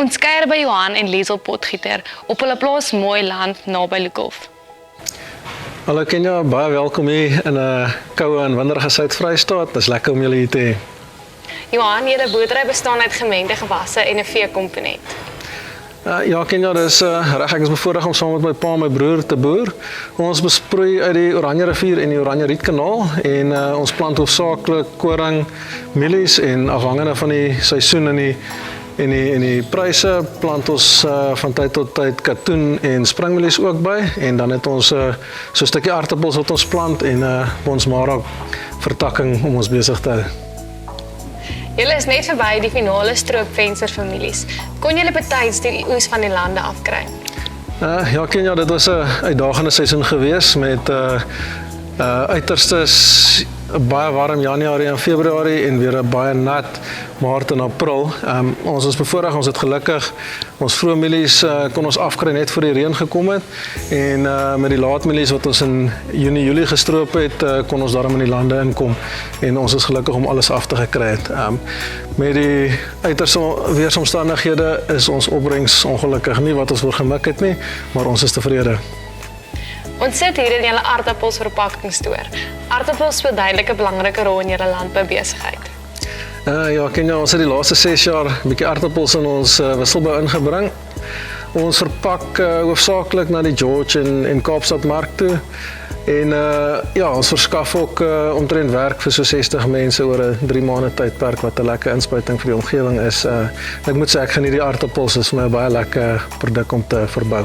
Ons kuier by Johan en Liesel Potgieter op hulle plaas Mooi Land naby Lukhof. Hallo Kenia, baie welkom hier in 'n koue en winderige Suid-Vrystaat. Dit is lekker om julle hier te hê. Johan, julle boerdery bestaan uit gemengde gewasse en 'n veekomponent. Ja Kenia, dis reg, ek is bevoorreg om saam met my pa en my broer te boer. Ons besproei uit die Oranje rivier en die Oranje Rietkanaal en ons plant hoofsaaklik koring, mielies en afhangende van die seisoen en die pryse plant ons van tyd tot tyd katoen en springmielies ook by en dan het ons so 'n stukkie aartappels wat ons plant en ons maar vertakking om ons besig te hou. Julle is net verby die finale stroopvenster families. Kon julle betyds die oes van die lande afkry? Ja Kenia, dit was 'n uitdagende seisoen geweest met uiterstes baie warm Januarie en Februarie en weer 'n baie nat Maart en April. Ons is bevoorreg, ons het gelukkig ons vroeë mielies kon ons afkry net voor die reën gekom het en met die laat mielies wat ons in Junie, Julie gestroop het, kon ons daarom in die lande inkom en ons is gelukkig om alles af te gekry het. Met die uiterste weeromstandighede is ons opbrengs ongelukkig nie wat ons wil gemik het nie, maar ons is tevrede. Ons sit hier in julle aardappelsverpakkingsstoor. Aardappels speel duidelik 'n belangrike rol in julle landboubesigheid. Ja, Kenia, ons het die laaste 6 jaar 'n bietjie aardappels in ons wisselbou ingebring. Ons verpak hoofsaaklik na die George en Kaapstad mark toe. En ja, ons verskaf ook omtrent werk vir so 60 mense oor 'n 3 maande tydperk wat 'n lekker inspuiting vir die omgewing is. Ek moet sê ek geniet die aardappels, is vir my 'n baie lekker produk om te verbou.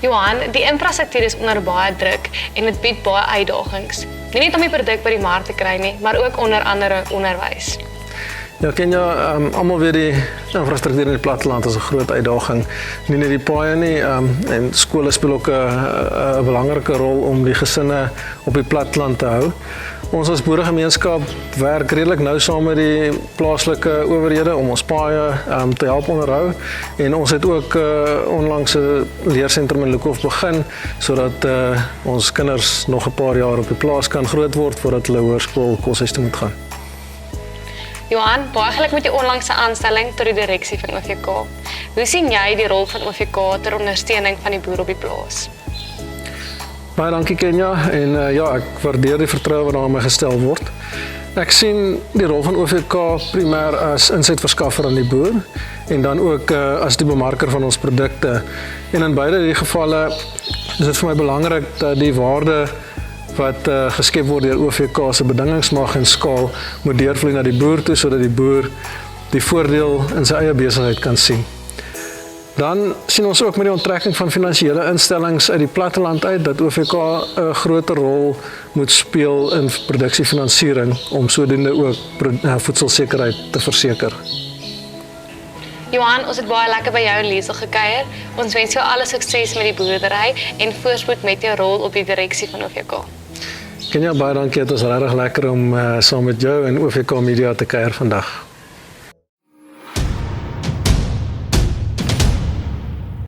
Johan, die infrastruktuur is onder baie druk en dit bied baie uitdagings. Nie net om die produk by die mark te kry nie, maar ook onder andere onderwys. Ja, Kenia, almal weet die infrastruktuur in die platteland is 'n groot uitdaging. Nie net die paaie nie, en skole speel ook 'n belangrike rol om die gesinne op die platteland te hou. Ons as boeregemeenskap werk redelik nou saam met die plaaslike owerhede om ons paaie te help onderhou en ons het ook onlangs 'n leersentrum in Lukhof begin sodat ons kinders nog 'n paar jaar op die plaas kan groot word voordat hulle hoërskool koshuis toe moet gaan. Johan, baie geluk met jou onlangse aanstelling tot die direksie van OVK. Hoe sien jy die rol van OVK ter ondersteuning van die boer op die plaas? Baie dankie Kenia en ja, ek waardeer die vertroue wat aan my gestel word. Ek sien die rol van OVK primêr as insetverskaffer aan die boer en dan ook as die bemarker van ons produkte. En in beide die gevalle is dit vir my belangrik dat die waarde wat geskep word deur OVK se bedingingsmag en skaal moet deurvloei na die boer toe sodat die boer die voordeel in sy eie besigheid kan sien. Dan sien ons ook met die onttrekking van finansiële instellings uit die platteland uit dat OVK 'n groter rol moet speel in produksiefinansiering om sodoende ook voedselsekerheid te verseker. Johan, ons het baie lekker by jou en Liesel gekuier. Ons wens jou alle sukses met die boerdery en voorspoed met jou rol op die direksie van OVK. Kenia, baie dankie, dit was regtig lekker om saam met jou en OVK Media te kuier vandag.